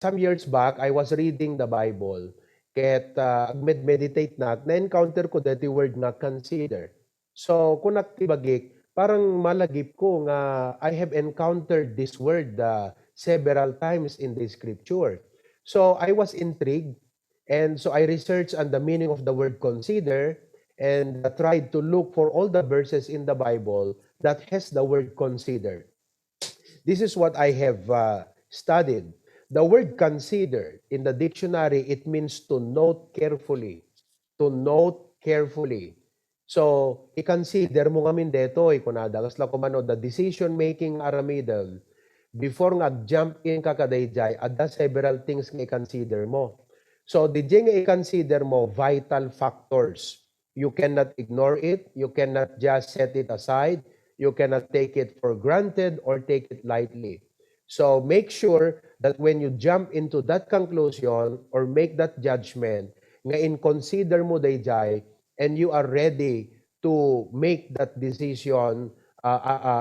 some years back, I was reading the Bible. Ket meditate na-encounter ko dati word nga consider. So, kung naktibagik, parang malagip ko nga I have encountered this word several times in the scripture. So, I was intrigued, and so I researched on the meaning of the word consider and tried to look for all the verses in the Bible that has the word consider. This is what I have studied. The word consider in the dictionary, it means to note carefully. To note carefully. So, i-consider mo ngamin deto, kunada, kasla kumano, the decision-making aramidal, before nga jump in ka kadayjay, ada several things nga i-consider mo. So, di nga i-consider mo vital factors. You cannot ignore it. You cannot just set it aside. You cannot take it for granted or take it lightly. So make sure that when you jump into that conclusion or make that judgment, nga in-consider mo dayjay and you are ready to make that decision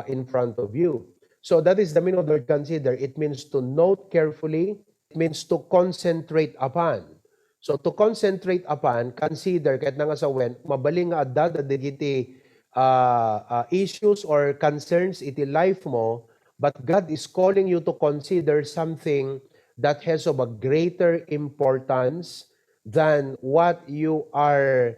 in front of you. So that is the meaning of the word consider. It means to note carefully. It means to concentrate upon. So to concentrate upon, consider, kahit na nga sa when, mabaling nga adda digiti issues or concerns iti life mo, but God is calling you to consider something that has of a greater importance than what you are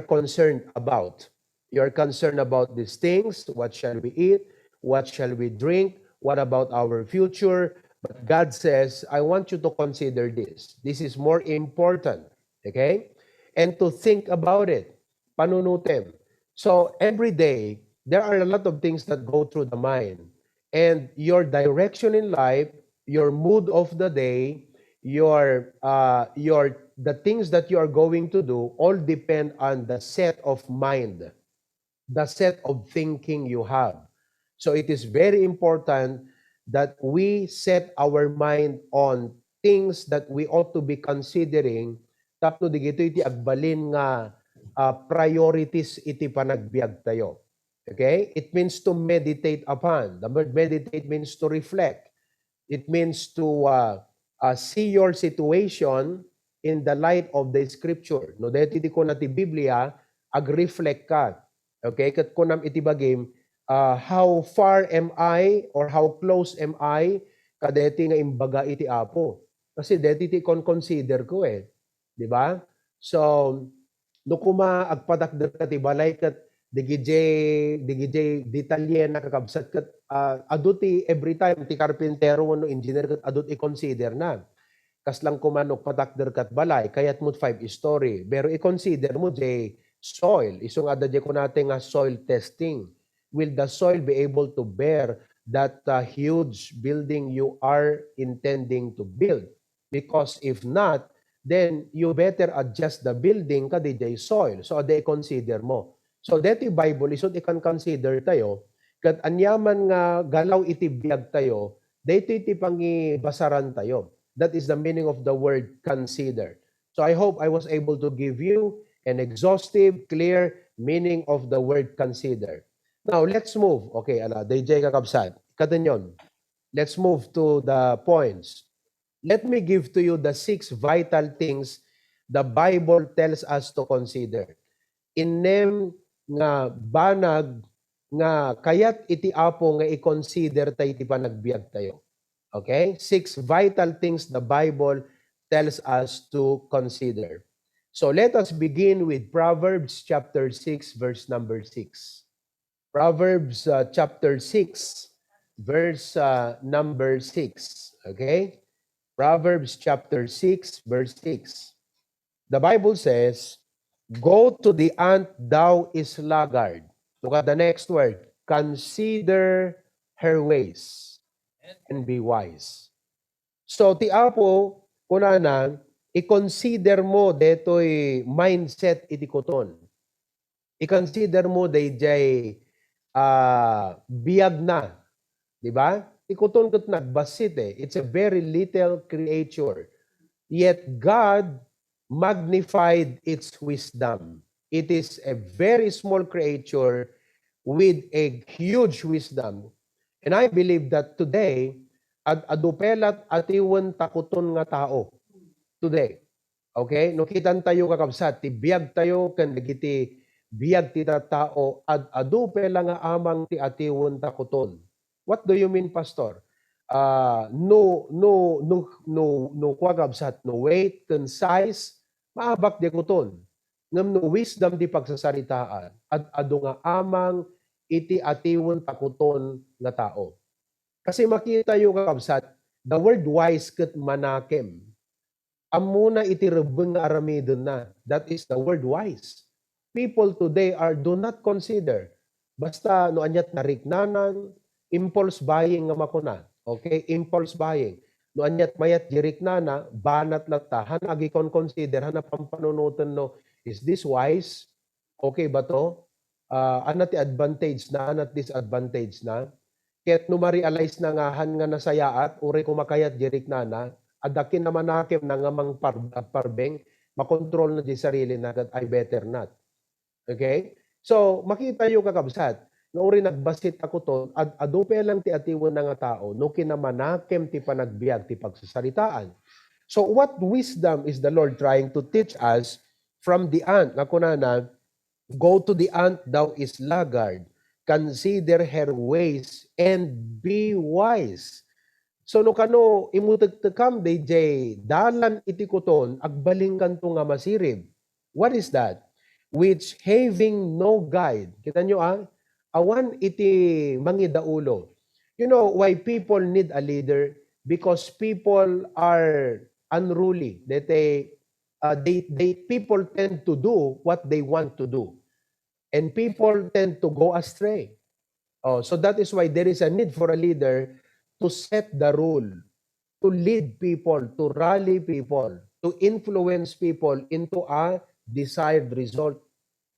concerned about. You are concerned about these things. What shall we eat? What shall we drink? What about our future? But God says, I want you to consider this. This is more important. Okay? And to think about it. Panunutin. So every day, there are a lot of things that go through the mind. And your direction in life, your mood of the day, the things that you are going to do all depend on the set of mind, the set of thinking you have. So it is very important that we set our mind on things that we ought to be considering tapno digito iti agbalin nga priorities iti panagbiag tayo. Okay? It means to meditate upon. The word meditate means to reflect. It means to see your situation in the light of the scripture. No, dahil iti ko na ti Biblia, ag-reflect ka. Okay? Kat ko nam iti bagim, how far am I or how close am I kadeti nga imbaga iti Apo. Kasi deti ti consider ko Di ba? So, no kuma agpadakder kat ibalay kat digijay detalye na kakabsat kat aduti every time ti karpintero no engineer kat adut i-consider na. Kaslang kumanok patakder kat balay kayat mo 5 story. Pero i-consider mo jay soil. Isong ada jay ko natin nga soil testing. Will the soil be able to bear that huge building you are intending to build? Because if not, then you better adjust the building ka DJ soil. So, ada i-consider mo. So, dito Bible, isod ikan consider tayo, kat anyaman nga galaw iti biag tayo, dito iti pangibasaran tayo. That is the meaning of the word consider. So, I hope I was able to give you an exhaustive, clear meaning of the word consider. Now, let's move. Okay, DJ kakabsat. Katanyon. Let's move to the points. Let me give to you the 6 vital things the Bible tells us to consider. Inem nga banag nga kayat iti Apo nga i-consider tayo iti panagbiag tayo. Okay? 6 vital things the Bible tells us to consider. So let us begin with Proverbs chapter 6 verse number 6. Proverbs chapter 6 verse number 6. Okay? Proverbs chapter 6, verse 6. The Bible says, go to the ant, thou is sluggard. Look at the next word. Consider her ways and be wise. So, ti Apo, kunana, i-consider mo detoy mindset iti koton. I-consider mo dayjay biag na. Di ba? Ikuton kat nagbasit It's a very little creature. Yet God magnified its wisdom. It is a very small creature with a huge wisdom. And I believe that today, adupelat atiwan takuton nga tao today. Okay? No kitan tayo kakabsat, ti biyag tayo ken dagiti biyag ti tao adupela nga amang ti atiwan takuton. What do you mean, pastor? No kwagabsat, no weight, ken size, maabak di kuton. Ngam no wisdom di pagsasaritaan, at adu nga amang iti atiwan takuton nga tao. Kasi makita yung kakabsat, the word wise ket manakem. Amuna iti rebeng nga aramidon na. That is the word wise. People today do not consider. Basta no anyat nariknanan, impulse buying nga makuna. Okay? Impulse buying. No anyat mayat jiriknana, banat lata, han agi kon consider, han pampanunutan no, is this wise? Okay ba to? Anat advantage na, anat disadvantage na. Ket no ma-realize na nga han nga nasayaat, uri kumakayat jiriknana, adakin naman nakim na nga mang parbeng, makontrol na di sarili na that I better not. Okay? So, makita yung kakabsat, nga uri nagbasit ako to, adupe lang ti atiwan na nga tao, no kinamanakem ti panagbiag ti pagsasaritaan. So, what wisdom is the Lord trying to teach us from the ant? Nga kunana, go to the ant, thou is laggard, consider her ways, and be wise. So no kano imutagtakam DJ dalan iti kuton agbaling kanto nga masirib. What is that? Which having no guide. Kita nyo awan iti mangidaulo. You know why people need a leader? Because people are unruly. People tend to do what they want to do. And people tend to go astray. So that is why there is a need for a leader to set the rule, to lead people, to rally people, to influence people into a desired result.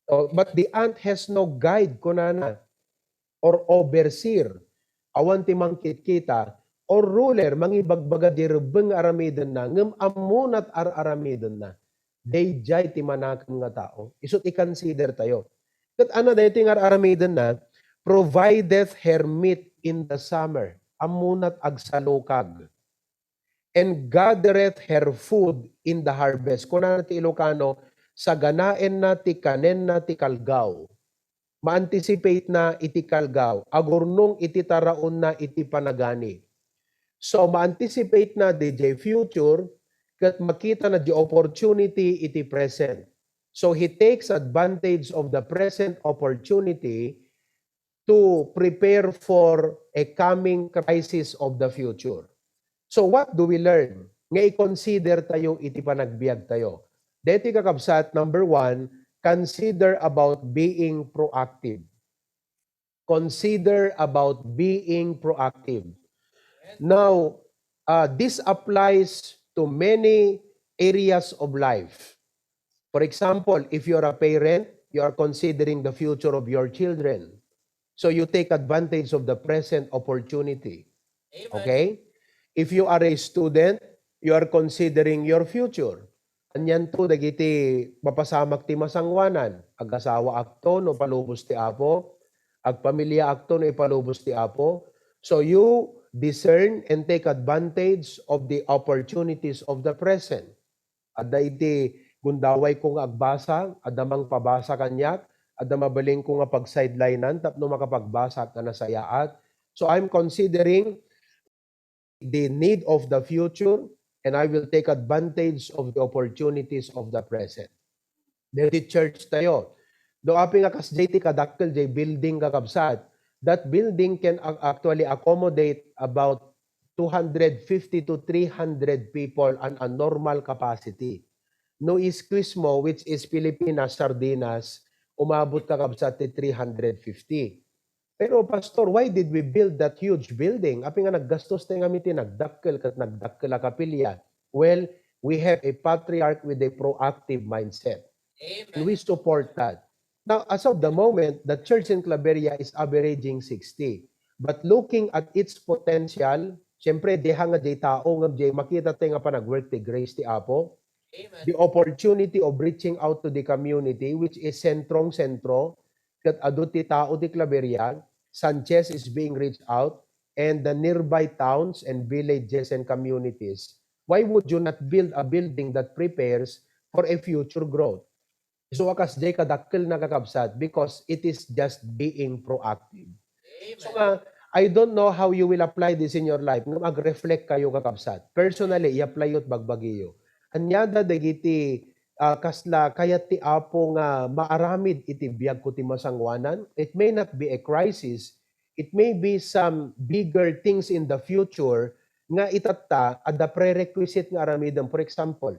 But the ant has no guide, kunana, or overseer, awan ti mangkit kita, or ruler, mangibagbaga di rebeng aramidon na, ngem amunat aramidon na, day jay ti manakam nga tao. Isut i-consider tayo. Kat ano dahi ti aramidon na, provideth her meat in the summer, amunat agsalukag, and gathereth her food in the harvest. Kuna ti Ilocano, saganaen na ti kanen na ti kalgaw. Ma-anticipate na iti kalgaw. Agurnong iti taraon na iti panagani. So, ma-anticipate na di future, kat makita na di opportunity iti present. So, he takes advantage of the present opportunity to prepare for a coming crisis of the future. So what do we learn? Nga i-consider tayo iti panagbiag tayo. Deti kakabsat, number 1, consider about being proactive. Consider about being proactive. Now, this applies to many areas of life. For example, if you're a parent, you are considering the future of your children. So you take advantage of the present opportunity. Amen. Okay? If you are a student, you are considering your future. Anyan to, dagiti mapasamak ti masangwanan. Ag-asawa akto, no palubos ti apo. Agpamilya akto, no ipalubos ti apo. So you discern and take advantage of the opportunities of the present. Adda iti gundaway kong agbasa, adamang pabasa kanyak, adda mabaling ko nga pag-sidelinean, tapno makapagbasa ka na sayaat. So I'm considering the need of the future, and I will take advantage of the opportunities of the present. Dito church tayo. Do api nga kas JT kadakkel jay building kakabsat. That building can actually accommodate about 250 to 300 people on a normal capacity. No squeeze mo, which is Pilipinas, Sardinas, umabot kakabsat ti 350. Pero pastor, why did we build that huge building? Api nga naggastos tayo kami tinagdakkel kat nagdakkel a kapilya. Well, we have a patriarch with a proactive mindset. Amen. And we support that. Now, as of the moment, the church in Claveria is averaging 60. But looking at its potential, syempre, deha nga jay tao nga jay makita tayo nga pa nag-work ti grace ti Apo. Amen. The opportunity of reaching out to the community, which is sentrong-sentro, kat adu ti tao ti Claveria, Sanchez is being reached out, and the nearby towns and villages and communities, why would you not build a building that prepares for a future growth? So wakas jay kadakkel na kakabsat because it is just being proactive. So nga, I don't know how you will apply this in your life. Nga mag-reflect kayo kakabsat. Personally, i-apply yot bagbagiyo. Anyada dagiti kasla kayat ti apo nga maaramid iti biyag ko ti masangwanan. It may not be a crisis. It may be some bigger things in the future nga itatta at the prerequisite nga aramidam. For example,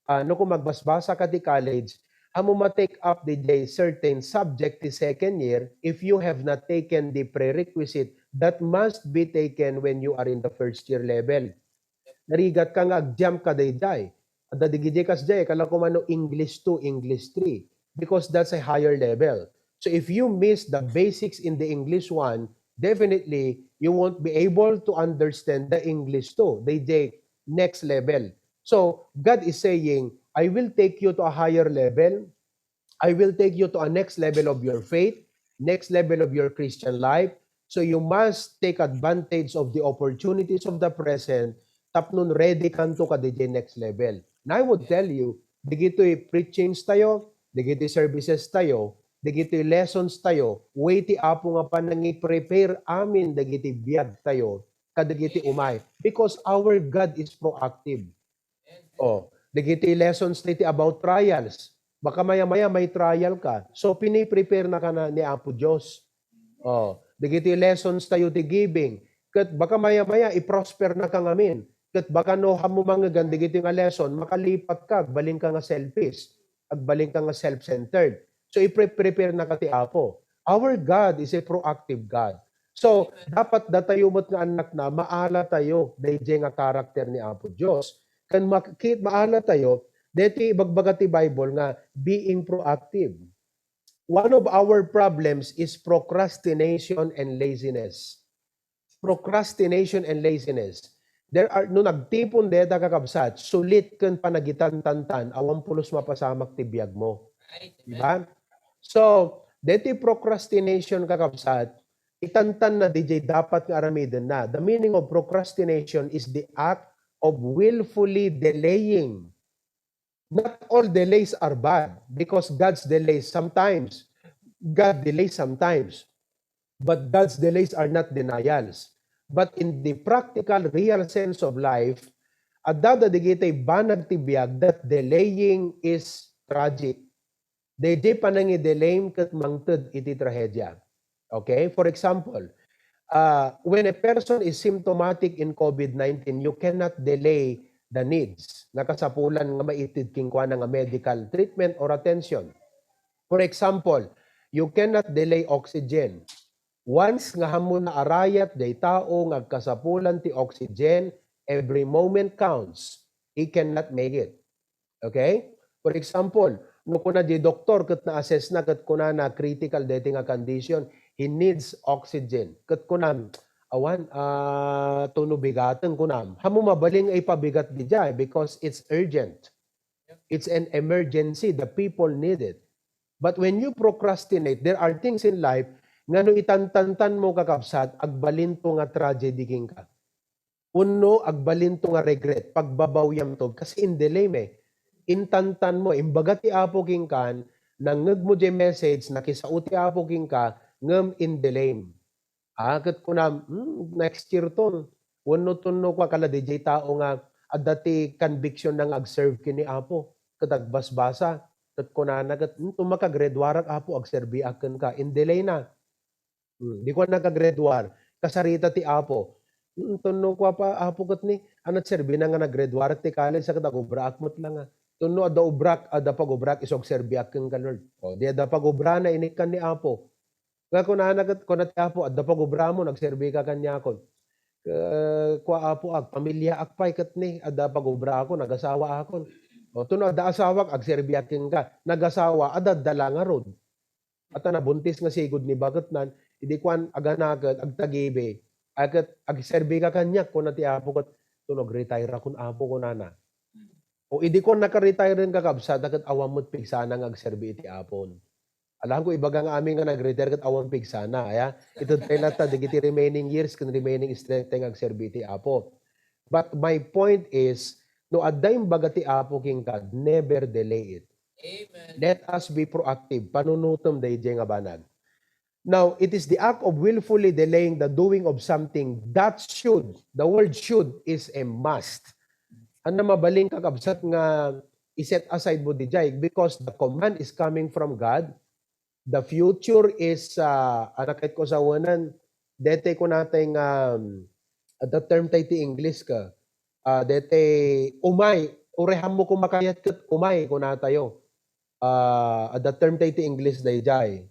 no kung magbasbasa ka ti college, amo ma-take up the day certain subject the second year if you have not taken the prerequisite that must be taken when you are in the first year level. Narigat ka nga ag-jump ka day. At dadigidi kas day, kala ko mano English 2, English 3 because that's a higher level. So if you miss the basics in the English 1, definitely you won't be able to understand the English 2, the next level. So God is saying, I will take you to a higher level. I will take you to a next level of your faith, next level of your Christian life. So you must take advantage of the opportunities of the present. Tapnon ready kanto ka di next level. And I would tell you, digito'y preachings tayo, digito'y services tayo, digito'y lessons tayo, waiti apo nga pa nang i-prepare amin digiti biyag tayo, kadigiti umay. Because our God is proactive. Oh, digiti lessons niti about trials. Baka maya-maya may trial ka. So, piniprepare na ka na ni Apo Diyos. Oh, digiti lessons tayo ti giving. Kat baka maya-maya i-prosper na ka ngamin. Kat baka no hamo mga gandigiti nga lesson, makalipat ka, baling ka nga selfish. Agbaling ka nga self-centered. So, i-prepare na ka ti Apo. Our God is a proactive God. So, dapat datayo mo't nga anak na, maala tayo, dayjay nga karakter ni Apo Diyos. Kan maala tayo, deti bagbaga ti Bible nga being proactive. One of our problems is procrastination and laziness. Procrastination and laziness. There are no nagtipon deta kakabsat, sulit ken panagitan tantan awan pulos mapasamak ti biag mo. Diba? So, deti procrastination kakabsat, itantan na DJ dapat nga aramiden na. The meaning of procrastination is the act of willfully delaying. Not all delays are bad because God's delays sometimes. God delays sometimes. But God's delays are not denials. But in the practical, real sense of life, adada digitay banag tibiyag that delaying is tragic. Dayjay panangi delayim ket mangted iti trahedya. Okay? For example, when a person is symptomatic in COVID-19, you cannot delay the needs. Nakasapulan nga maitid king kwa nga medical treatment or attention. For example, you cannot delay oxygen. Once nga hamon na arayat day tao nga kasapulan ti oxygen, every moment counts. He cannot make it. Okay? For example, no kuna di doktor ket na-assess na ket kuna na critical deti nga condition, he needs oxygen. Ket kunam awan tuno bigaten kunam. Hamo mabaling ay pabigat di jay because it's urgent. It's an emergency. The people need it. But when you procrastinate, there are things in life nga no itantantan mo kakabsat, agbalinto nga tragedy king ka. Uno, agbalinto nga regret, pagbabawyam to. Kasi in delay me. Intantan mo, imbaga ti apo king kan, nangag mo di message, nakisauti apo king ka, ngem in delay. Akat ko na, next year to, uno tuno ko kala di jay tao nga, at dati conviction nang ag-serve kini apo, katagbasbasa, kat ko na nagat, tumaka-grade warak apo, ag-serve akin ka, in delay na. Di ko naka-grade war. Kasarita ti apo. Tunno ko pa apo kat ni. Anat serbi na nga nag-grade war ti college sa katagubra akmot lang nga. Tunno ada ubrak, ada pag-ubrak isog serbi akin ka Lord. O, di ada pag-ubra na inikan ni apo. Nga ko na nagat ko na ti apo, ada pag-ubra mo, nagserbi ka kanya ako. Kwa apo ag, pamilya akpay kat ni, ada pag-ubra ako, nagasawa ako. O, tunno ada asawak, agserbi akin ka. Nagasawa, ada dala nga rod. At nabuntis nga sigod ni bagat nan, hindi kwan aganagat, agtagibe, agat agserbi ka kanya, kung nati apo kat, tunog retire akong apo ko nana. O hindi ko naka-retire rin kakabsat, agat awamot pigsana nga agserbi iti apon. Alam ko ibaga nga amin nga nag-retire ket awan pigsana aya. Ito tayo nata digiti remaining years ken remaining strength nga agserbi ti Apo. But my point is, no adda imbaga ti Apo king God, never delay it. Amen. Let us be proactive. Panunutom dayjay nga banag. Now, it is the act of willfully delaying the doing of something that should, the word should is a must. Ano mabaling kakabsat nga iset aside mo di jay because the command is coming from God. The future is, anakit ko sa wanan, dete ko natin, the term tayo ti English ka, dete, umay, ureham mo kumakayat kat umay ko na tayo. The term tayo ti English day jay.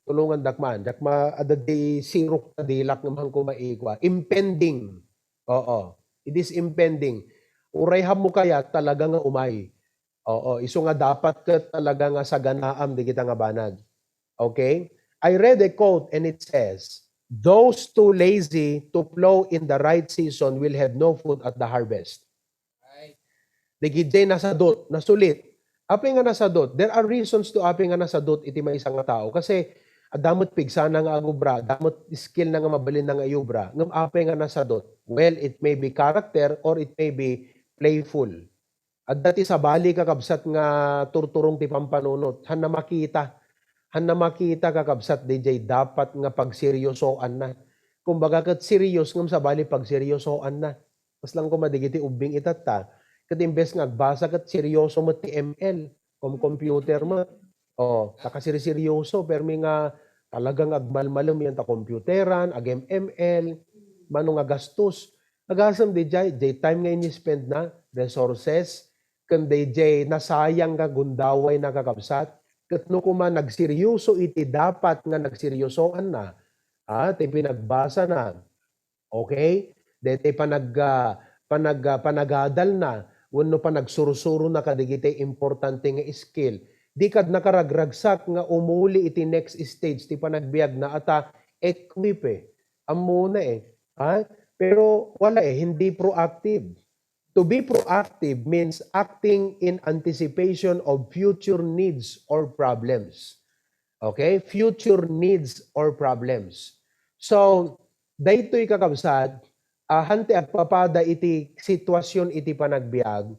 Tulungan dakman, dakma, adadi sirok na dilak naman ko maigwa. Impending. Oo. It is impending. Ureham mo kaya talaga nga umay. Oo, iso nga dapat ka talaga nga sa ganaam di kita nga banag. Okay? I read a quote and it says, those too lazy to plow in the right season will have no food at the harvest. Right. Digidjay nasadot, nasulit. Api nga nasadot, there are reasons to api nga nasadot iti may isang nga tao. Kasi damot pigsana nga agubra, damot skill na nga mabalin na nga ayubra, ngam api nga nasadot. Well, it may be character or it may be playful. At dati sa bali kakabsat nga turturong ti pampanunot, han na makita kakabsat DJ dapat nga pagseryosoan na. Kumbaga kat serious ngam sa bali pagseryosoan na. Mas lang ko madigiti ubing itata. Kat imbes nga basa kat seryoso mo ti ML, computer mo. Oh, nakasiryoso pero may nga talagang agmalmalom yan ta computeran, ag ML, mano nga gastos. Agasam DJ, time nga ini-spend na resources, kan DJ nasayang nga gundaway na kakabsat, ket no kuma nagseryoso iti dapat nga nagseryosoan na, ti pinagbasa na, okay? Dete panagadal na, wenno pa nagsursuro na kadigiti importante nga skill. Di kad nakaragragsak nga umuli iti next stage ti panagbiag na ata equipe. Amuna pero wala hindi proactive. To be proactive means acting in anticipation of future needs or problems. Okay? Future needs or problems. So, daytoy kakabsat, hante agpapada iti sitwasyon iti panagbiag,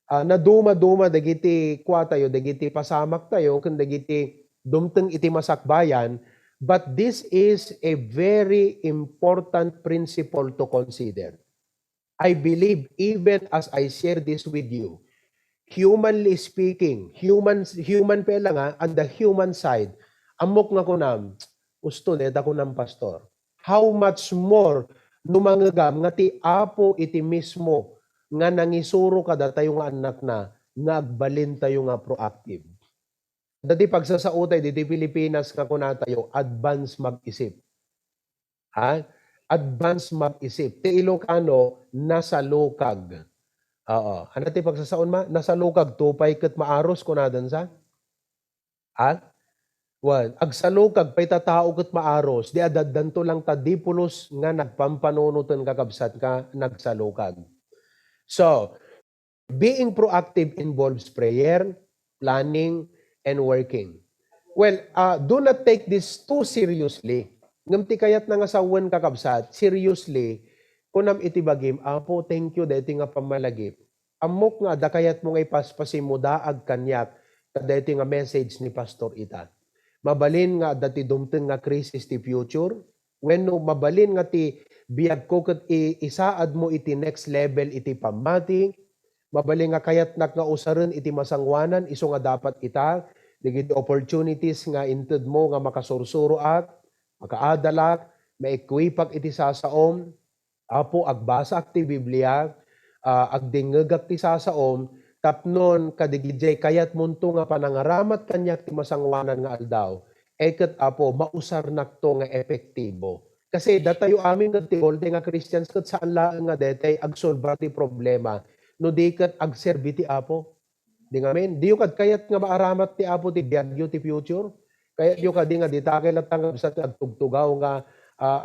na duma-duma dagiti kwa tayo, dagiti pasamak tayo, kung dagiti dumteng iti masakbayan, but this is a very important principle to consider. I believe even as I share this with you, humanly speaking, human pala nga, on the human side, amok nga kunam, gusto net ako ng pastor. How much more numangagam nga ti Apo iti mismo nga nangisuro kada tayo nga anak na nagbalin tayo nga proactive. Dati pagsasautay diti Pilipinas nga kuna tayo advance mag-isip. Advance mag-isip. Ti Ilocano nasa lukag. Oo. Ano ti pagsasaon ma? Nasa lukag tupay ket maaros kunadan sa? Agsalukag pay tatao ket maaros, di adaddanto lang ta dipulos nga nagpampanunutan kakabsat ka nagsalukag. So, being proactive involves prayer, planning, and working. Well, do not take this too seriously. Ngam ti kayat na nga sawen kakabsat, seriously, kunam iti bagim, Apo, thank you, deti nga pamalagip. Amok nga, da kayat mo nga ipaspasim mo daag kanyak, deti nga message ni Pastor ita. Mabalin nga dati dumteng nga crisis ti future, when no mabalin nga ti biag ko ket isaad mo iti next level iti pamati, mabalin nga kayat nga usaren iti masangwanan, iso nga dapat ita, digiti opportunities nga inted mo nga makasursuro at makaadalak, maikwipak iti sasaom, Apo agbasa ak ti Biblia, agdingeg ak ti sasaom, tapnon kadigidjay kayat munto nga panangaramat kanyak ti masangwanan nga aldaw, ket Apo mausar nakto nga epektibo. Kasi datayo amin nga ti olde nga Christians ket saan laeng nga detay agsolba ti problema no di ket agserbi ti Apo. Di nga men, di kad kayat nga maaramat ti Apo ti biagyo ti future. Kayat yo kadi nga ditakay latang sa agtugtugaw nga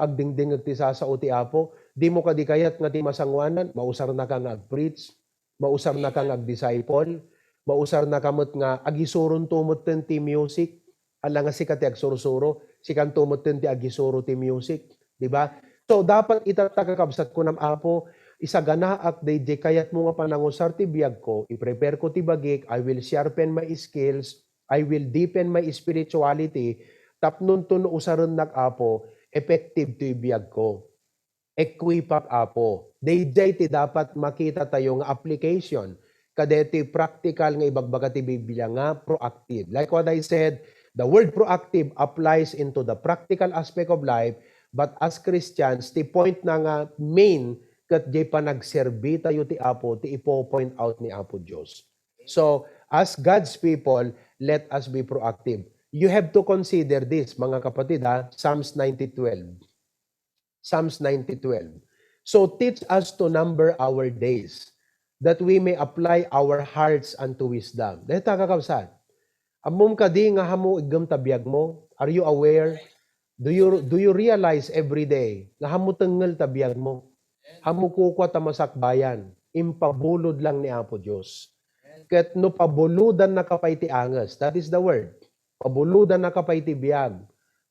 agdingding ti sasao ti Apo. Di mo kadi kayat nga ti masangwanan, mausar na ka nga agpreach, mausar na ka nga agdisciple, mausar na kamot nga agisuron tumot ti music, ala nga sikat ti agsurusuro, sikan tumot ti agisuro ti music, di ba? So dapat itatakakabsat ko ng apo, isaganaak DJ kayat mo nga panangusar ti biyag ko, i-prepare ko ti bagik, I will sharpen my skills, I will deepen my spirituality, tapnon to no usaron apo, effective to ibiyag ko. Equipak apo. DJ ti dapat makita tayo nga application. Kadeti practical nga ibagbaga ti Biblia nga proactive. Like what I said, the word proactive applies into the practical aspect of life, but as Christians, ti point na nga main kat jay panagserbi tayo ti apo, ti ipo-point out ni Apo Diyos. So, as God's people, let us be proactive. You have to consider this, mga kapatid, Psalms 90:12. Psalms 90:12. So teach us to number our days, that we may apply our hearts unto wisdom. Dahil kakabsat, amom ka di nga hamo igam tabiyag mo. Are you aware? Do you realize every day nga hamo tengel tabiyag mo? Hamo kukwa tamasakbayan. Impabulod lang ni Apo Diyos. Ket no pabuludan na kapay ti anges. That is the word. Pabuludan na kapay ti biyag.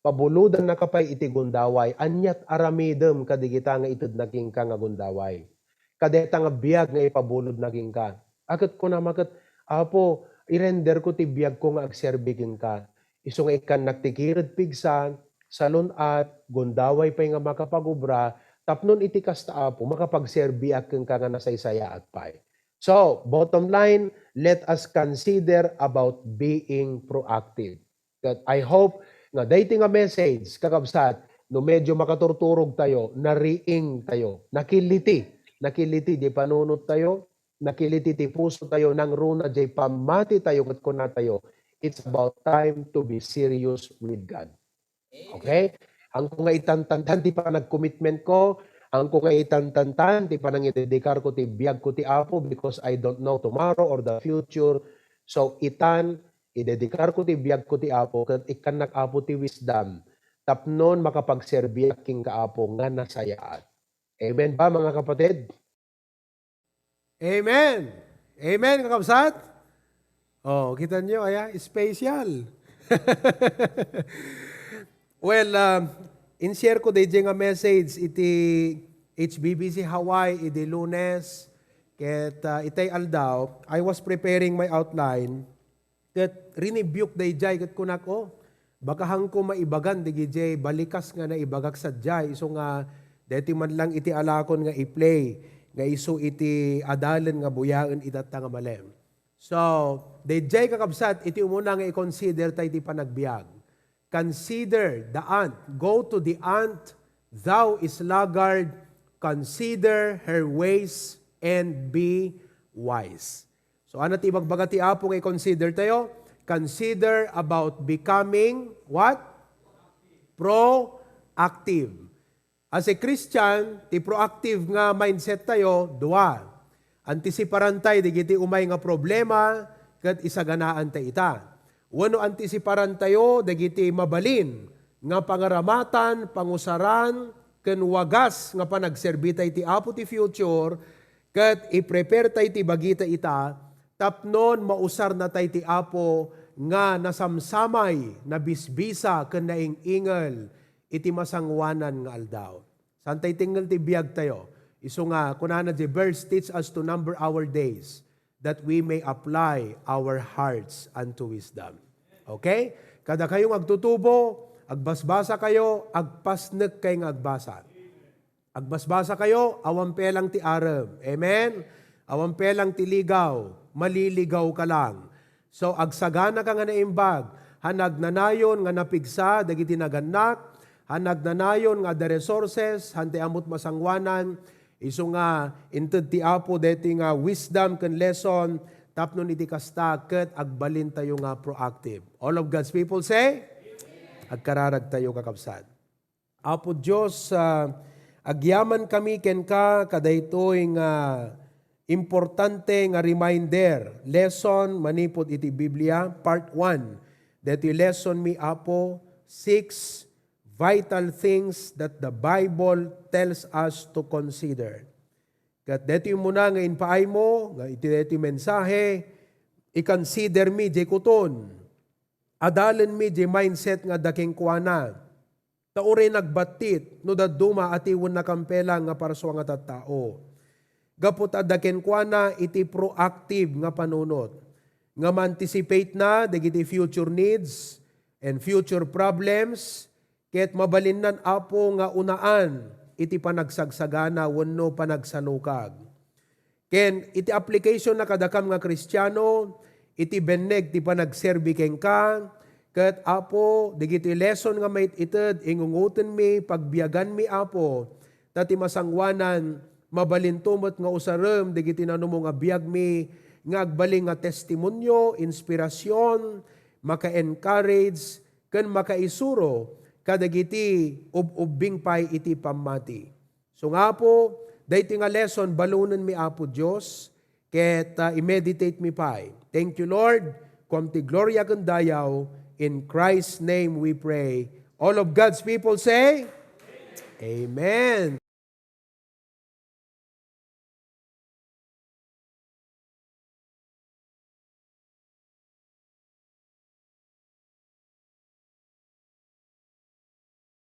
Pabuludan na kapay iti gundaway, anyat aramidem kadigita nga itud naging ka nga gundaway. Kadeta nga biyag nga ipabulod naging ka. Akat ko na makat, apo, i-render ko ti biyag ko nga agserbikin ka. Iso nga ikan nagtikirid pigsan, salunat, gundaway pa'y nga makapagubra, tapnon iti kasta apo, makapagserbi akin ka nga nasaysaya at pay. So, bottom line, let us consider about being proactive. That I hope nga dating nga message, kakabsat, no medyo makaturturog tayo, nariing tayo, nakiliti, di panunot tayo, nakiliti ti puso tayo, nang runa, jay pamati tayo, kat kuna tayo. It's about time to be serious with God. Okay? Ang kung nga itantantan, ti pa nag-commitment ko, ang kung nga itantantan, ti pa nang idedikar ko, ti biyag ko ti apo, because I don't know tomorrow or the future. So, idedikar ko ti biyag ko ti apo, kat ikan nag-apo ti wisdom, tapnon makapagserbi aking kaapo nga nasayaat. Amen ba mga kapatid? Amen! Amen, kakabsat? Oh, kita nyo, special. Well, in-share ko DJ nga message iti HBBC Hawaii iti Lunes, ket itay aldaw, I was preparing my outline, ket rinibuk DJ ket kunak baka hang ko maibagan DJ balikas nga na ibagak sadyay iso nga deti man lang iti alakon nga i-play nga iso iti adalan nga buyaen itatta nga malem. So, DJ kakabsat iti umuna nga i-consider tayo iti panagbiag. Consider the ant. Go to the ant, thou is laggard, consider her ways and be wise. So ano ti ibagbaga ti apo nga i-consider tayo? Consider about becoming what? Proactive. As a Christian, ti proactive nga mindset tayo, dua. Antisiparan tayo, digiti umay nga problema, kat isaganaan tayo ita. Wano antisiparan tayo, dagiti mabalin, nga pangaramatan, pangusaran, ken wagas nga panagserbi tayo ti apo ti future, kat i-prepare tayo ti bagita ita, tapnon mausar na tayo ti apo, nga nasamsamay, nabisbisa, ken naingingal, iti masangwanan nga aldaw. San tayo tinggal ti biyag tayo? Iso nga, kunana the verse teach us to number our days, that we may apply our hearts unto wisdom. Okay? Kada kayong agtutubo, agbasbasa kayo, agpasnek kayo nga agbasa. Agbasbasa kayo, awampelang ti arem. Amen? Awampelang ti ligaw, maliligaw ka lang. So, agsagana ka nga naimbag, hanag nanayon nga napigsa, dagiti naganak, hanag nanayon nga the resources, hante amot masangwanan, iso nga, inted ti apo, deti nga wisdom kan lesson, tapnon iti kasta, ket agbalin tayo nga proactive. All of God's people say, agkararag tayo kakabsat. Apo Diyos, agyaman kami ken ka, kadaytoy nga importante nga reminder, lesson manipod iti Biblia, part 1, that you lesson me, Apo, 6 vital things that the Bible tells us to consider. Kat dito yung muna nga inpaay mo, iti mensahe, i-consider mi di kuton. Adalan mi di mindset nga daking kuana. Taure nagbatit, no daduma atiwan na kampela nga paraswa nga tattao. Gapot adaken kuana iti proactive nga panunot. Nga ma-anticipate na dagiti future needs and future problems, ket mabalinnan apo nga unaan iti panagsagsagana wenno panagsalukag. Ken iti application na kadakam nga Kristiyano, iti benneg ti panagserbi ken ka, ket apo digiti lesson nga mait ited ingunguten mi pagbiagan mi apo, tati masangwanan mabalintumot nga usarem digiti nanumo nga biag mi nga agbaling nga testimonyo, inspirasyon, maka-encourage, ken makaisuro kadagiti ubing pay iti pamati. So nga po, dayti nga lesson, balunan mi apo Diyos, ket i-meditate mi pay. Thank you Lord, kumti gloria ken dayaw, in Christ's name we pray. All of God's people say, Amen.